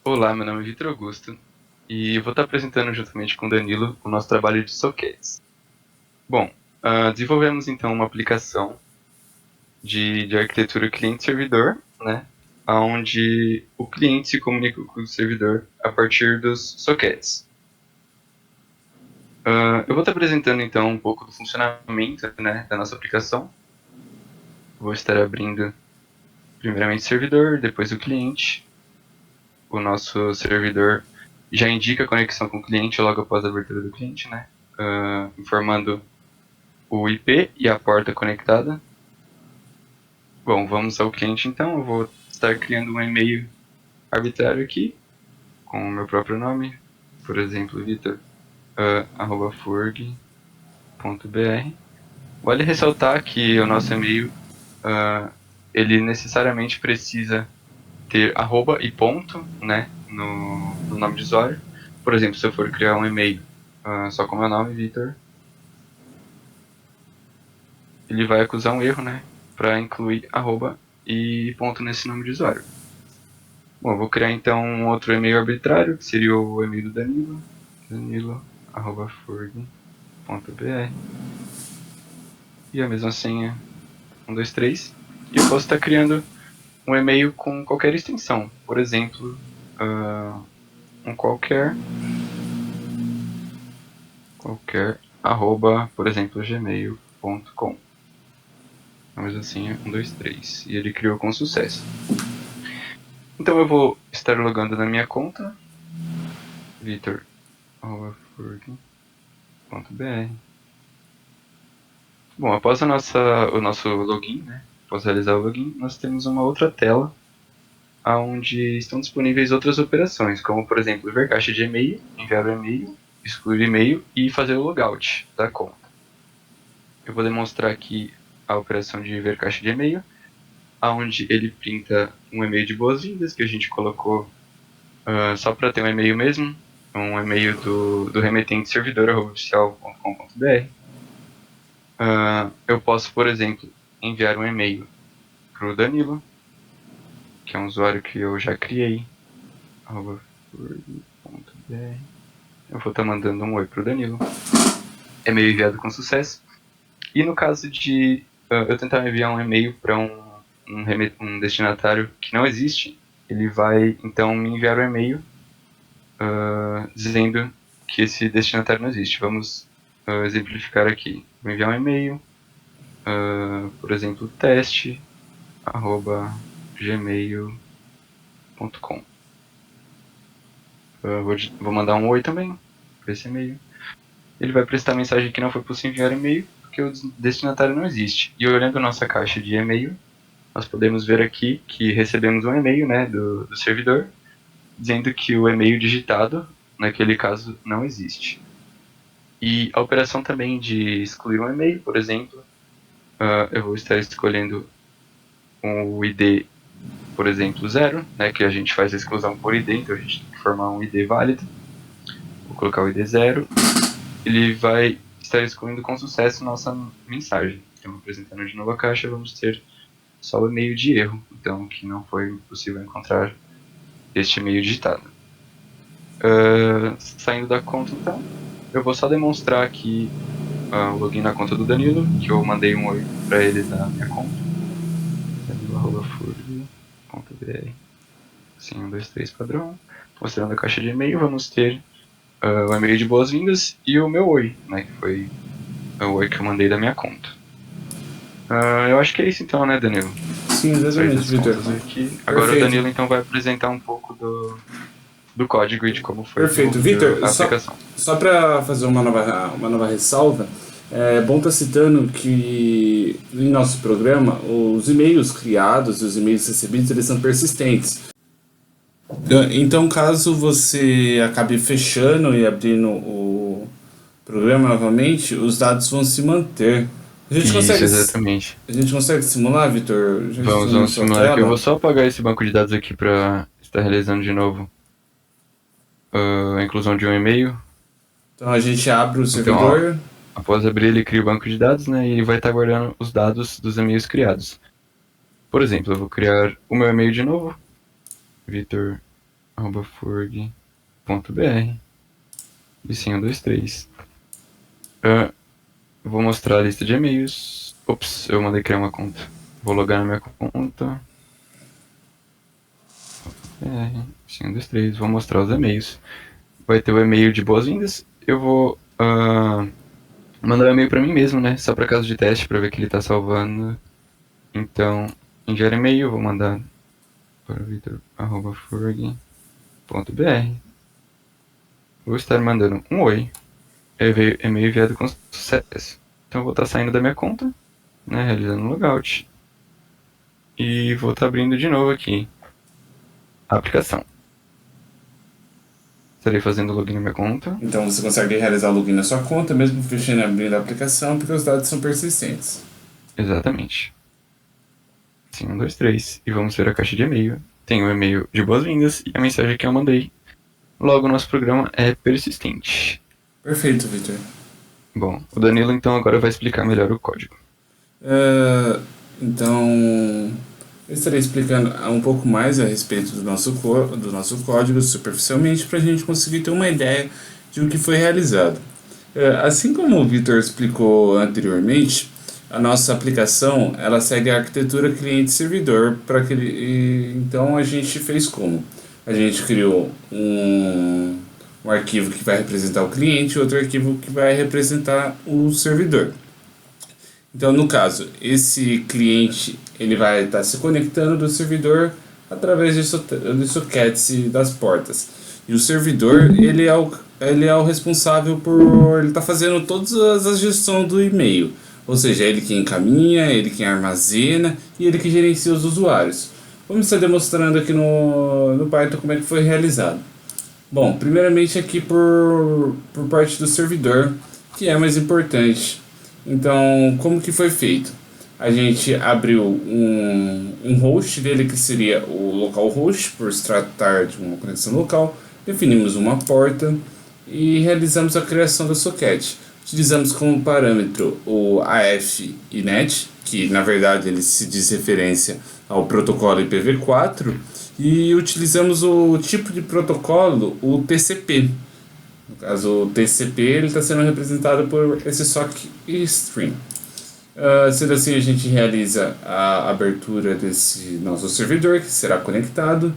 Olá, meu nome é Vitor Augusto e eu vou estar apresentando juntamente com o Danilo o nosso trabalho de sockets. Bom, desenvolvemos então uma aplicação de arquitetura cliente-servidor, né, onde o cliente se comunica com o servidor a partir dos sockets. Eu vou estar apresentando então um pouco do funcionamento, né, da nossa aplicação. Vou estar abrindo primeiramente o servidor, depois o cliente. O nosso servidor já indica a conexão com o cliente logo após a abertura do cliente, né? Informando o IP e a porta conectada. Bom, vamos ao cliente então. Eu vou estar criando um e-mail arbitrário aqui, com o meu próprio nome, por exemplo, vitor@furg.br. Vale ressaltar que o nosso e-mail ele necessariamente precisa ter arroba e ponto, né, no nome de usuário. Por exemplo, se eu for criar um e-mail só com meu nome, Vitor, ele vai acusar um erro, né, para incluir arroba e ponto nesse nome de usuário. Bom, eu vou criar então um outro e-mail arbitrário, que seria o e-mail do Danilo, danilo@furg.br, e a mesma senha, 123. E eu posso estar criando um e-mail com qualquer extensão, por exemplo, um qualquer arroba, por exemplo, gmail.com. Mas assim, 123. E ele criou com sucesso. Então eu vou estar logando na minha conta, vitor.furg.br. Bom, após o nosso login, né? Após realizar o login, nós temos uma outra tela onde estão disponíveis outras operações, como por exemplo, ver caixa de e-mail, enviar o e-mail, excluir e-mail e fazer o logout da conta. Eu vou demonstrar aqui a operação de ver caixa de e-mail, onde ele printa um e-mail de boas-vindas que a gente colocou só para ter um e-mail mesmo, um e-mail do remetente servidor@oficial.com.br. Eu posso, por exemplo, enviar um e-mail para o Danilo, que é um usuário que eu já criei, @furg.br. Eu vou estar mandando um oi para o Danilo. E-mail enviado com sucesso. E no caso de eu tentar enviar um e-mail para um destinatário que não existe, ele vai então me enviar um e-mail dizendo que esse destinatário não existe. Vamos exemplificar aqui. Vou enviar um e-mail, por exemplo, teste@gmail.com. Vou mandar um oi também para esse e-mail. Ele vai prestar mensagem que não foi possível enviar e-mail porque o destinatário não existe. E olhando a nossa caixa de e-mail, nós podemos ver aqui que recebemos um e-mail, né, do servidor, dizendo que o e-mail digitado, naquele caso, não existe. E a operação também de excluir um e-mail, por exemplo, eu vou estar escolhendo o ID, por exemplo, 0, né, que a gente faz a exclusão por ID, então a gente tem que formar um ID válido. Vou colocar o ID 0. Ele vai estar excluindo com sucesso nossa mensagem. Então, apresentando de novo a caixa, vamos ter só o e-mail de erro, então que não foi possível encontrar este e-mail digitado. Saindo da conta, então, eu vou só demonstrar aqui o login na conta do Danilo, que eu mandei um oi para ele na minha conta, danilo@furg.br, assim, 1, 2, 3 padrão. Mostrando a caixa de e-mail, vamos ter o e-mail de boas-vindas e o meu oi, né, que foi o oi que eu mandei da minha conta. Eu acho que é isso então, né, Danilo? Sim, exatamente, Vitor. Agora o Danilo então vai apresentar um pouco do código e de como foi Perfeito. desenvolvida Vitor, a só, aplicação. só para fazer uma nova ressalva, é bom estar citando que em nosso programa os e-mails criados e os e-mails recebidos eles são persistentes. Então, caso você acabe fechando e abrindo o programa novamente, os dados vão se manter. A gente Isso, consegue, exatamente. a gente consegue simular, Vitor? Já estou na Vamos sua simular aqui. Eu vou tela. só apagar esse banco de dados aqui para estar realizando de novo a inclusão de um e-mail. Então a gente abre o Então, ó, servidor. após abrir, ele cria o banco de dados, né? E ele vai estar guardando os dados dos e-mails criados. Por exemplo, eu vou criar o meu e-mail de novo, Vitor. @furg.br. Vicinho 23. Vou mostrar a lista de e-mails. Ops, eu mandei criar uma conta. Vou logar na minha conta. Vicinho 23. Vou mostrar os e-mails. Vai ter o e-mail de boas-vindas. Eu vou mandar um e-mail pra mim mesmo, né? Só pra caso de teste, pra ver que ele tá salvando. Então, enviar e-mail, vou mandar para vitor@furg.br. Vou estar mandando um oi. E-mail enviado com sucesso. Então eu vou estar saindo da minha conta, né? Realizando um logout. E vou estar abrindo de novo aqui a aplicação. Estarei fazendo login na minha conta. Então você consegue realizar o login na sua conta, mesmo fechando e abrindo a aplicação, porque os dados são persistentes. Exatamente. Sim, 1, 2, 3. E vamos ver a caixa de e-mail. Tem o e-mail de boas-vindas e a mensagem que eu mandei. Logo, nosso programa é persistente. Perfeito, Vitor. Bom, o Danilo então agora vai explicar melhor o código. Então, eu estarei explicando um pouco mais a respeito do nosso código superficialmente para a gente conseguir ter uma ideia de o que foi realizado. Assim como o Vitor explicou anteriormente, a nossa aplicação ela segue a arquitetura cliente-servidor então a gente fez como? A gente criou um arquivo que vai representar o cliente e outro arquivo que vai representar o servidor. Então, no caso, esse cliente ele vai estar se conectando do servidor através de sockets das portas. E o servidor ele é o responsável por ele tá fazendo todas as gestões do e-mail. Ou seja, ele que encaminha, ele que armazena e ele que gerencia os usuários. Vamos estar demonstrando aqui no Python como é que foi realizado. Bom, primeiramente aqui por parte do servidor, que é mais importante. Então, como que foi feito? A gente abriu um host dele, que seria o localhost, por se tratar de uma conexão local. Definimos uma porta e realizamos a criação do socket. Utilizamos como parâmetro o AF e NET, que na verdade ele se diz referência ao protocolo IPv4, e utilizamos o tipo de protocolo, o TCP. No caso, o TCP ele está sendo representado por esse sock string. Sendo assim, a gente realiza a abertura desse nosso servidor, que será conectado.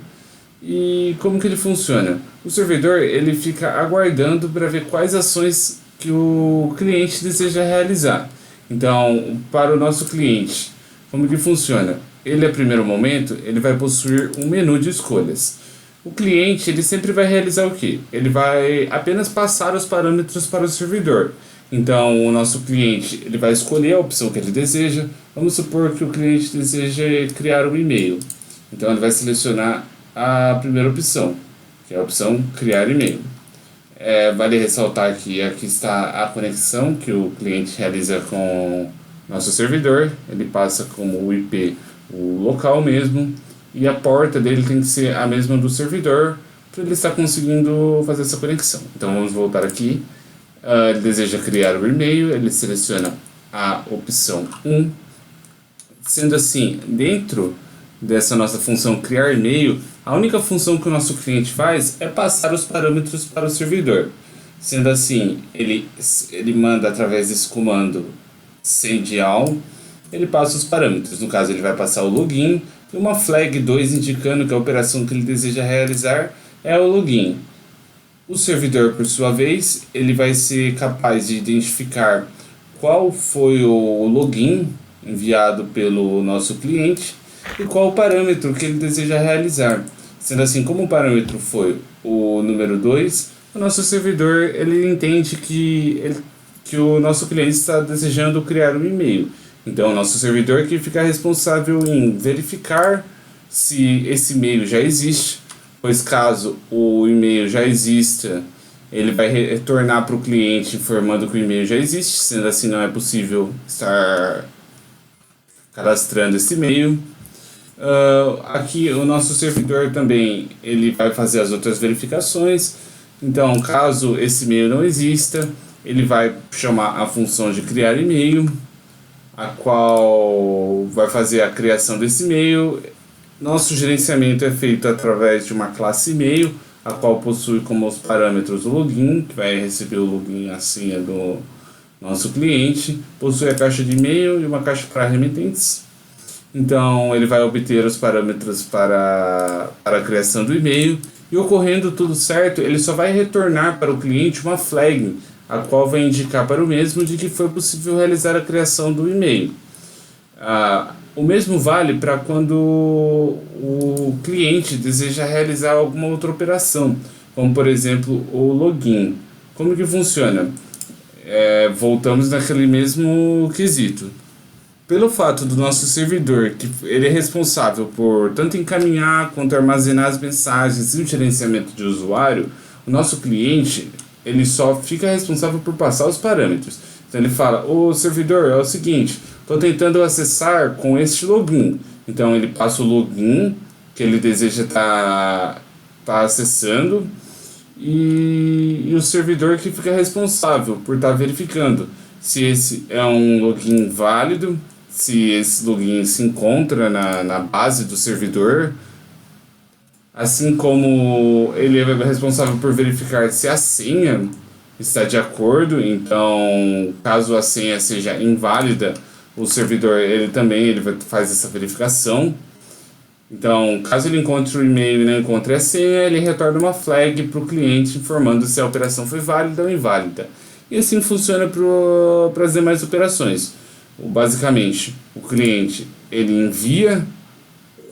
E como que ele funciona? O servidor ele fica aguardando para ver quais ações que o cliente deseja realizar. Então, para o nosso cliente, como que funciona? Ele, a primeiro momento, ele vai possuir um menu de escolhas. O cliente ele sempre vai realizar o quê? Ele vai apenas passar os parâmetros para o servidor. Então, o nosso cliente ele vai escolher a opção que ele deseja. Vamos supor que o cliente deseja criar um e-mail. Então, ele vai selecionar a primeira opção, que é a opção criar e-mail. Vale ressaltar que aqui está a conexão que o cliente realiza com nosso servidor. Ele passa como o IP o local mesmo, e a porta dele tem que ser a mesma do servidor para ele estar conseguindo fazer essa conexão. Então vamos voltar aqui. Ele deseja criar o e-mail, ele seleciona a opção 1. Sendo assim, dentro dessa nossa função criar e-mail, a única função que o nosso cliente faz é passar os parâmetros para o servidor. Sendo assim, ele manda através desse comando send all, ele passa os parâmetros. No caso, ele vai passar o login e uma flag 2 indicando que a operação que ele deseja realizar é o login. O servidor, por sua vez, ele vai ser capaz de identificar qual foi o login enviado pelo nosso cliente e qual o parâmetro que ele deseja realizar. Sendo assim, como o parâmetro foi o número 2, o nosso servidor ele entende que o nosso cliente está desejando criar um e-mail. Então, o nosso servidor que fica responsável em verificar se esse e-mail já existe, pois caso o e-mail já exista, ele vai retornar para o cliente informando que o e-mail já existe, sendo assim não é possível estar cadastrando esse e-mail. Aqui o nosso servidor também ele vai fazer as outras verificações. Então, caso esse e-mail não exista, ele vai chamar a função de criar e-mail, a qual vai fazer a criação desse e-mail Nosso gerenciamento é feito através de uma classe e-mail, a qual possui como os parâmetros o login, que vai receber o login e a senha do nosso cliente, possui a caixa de e-mail e uma caixa para remetentes. Então ele vai obter os parâmetros para a criação do e-mail e, ocorrendo tudo certo, ele só vai retornar para o cliente uma flag, a qual vai indicar para o mesmo de que foi possível realizar a criação do e-mail. O mesmo vale para quando o cliente deseja realizar alguma outra operação, como por exemplo o login. Como que funciona? Voltamos naquele mesmo quesito. Pelo fato do nosso servidor, que ele é responsável por tanto encaminhar quanto armazenar as mensagens e o gerenciamento de usuário, o nosso cliente ele só fica responsável por passar os parâmetros. Então ele fala: o servidor, é o seguinte, estou tentando acessar com este login. Então ele passa o login que ele deseja estar acessando, e o servidor que fica responsável por estar verificando se esse é um login válido, se esse login se encontra na base do servidor, assim como ele é responsável por verificar se a senha está de acordo. Então, caso a senha seja inválida, o servidor ele faz essa verificação. Então, caso ele encontre o e-mail e não encontre a senha, ele retorna uma flag para o cliente informando se a operação foi válida ou inválida. E assim funciona para as demais operações. Basicamente, o cliente ele envia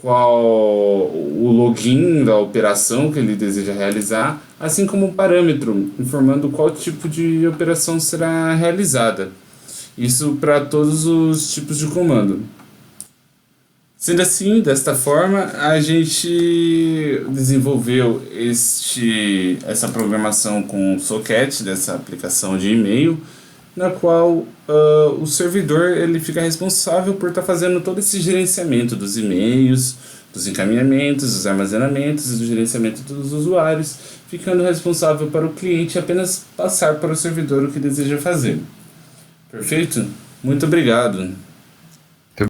o login da operação que ele deseja realizar, assim como um parâmetro informando qual tipo de operação será realizada. Isso para todos os tipos de comando. Sendo assim, desta forma, a gente desenvolveu essa programação com o socket dessa aplicação de e-mail, na qual o servidor ele fica responsável por estar fazendo todo esse gerenciamento dos e-mails, dos encaminhamentos, dos armazenamentos e do gerenciamento dos usuários, ficando responsável para o cliente apenas passar para o servidor o que deseja fazer. Perfeito? Muito obrigado!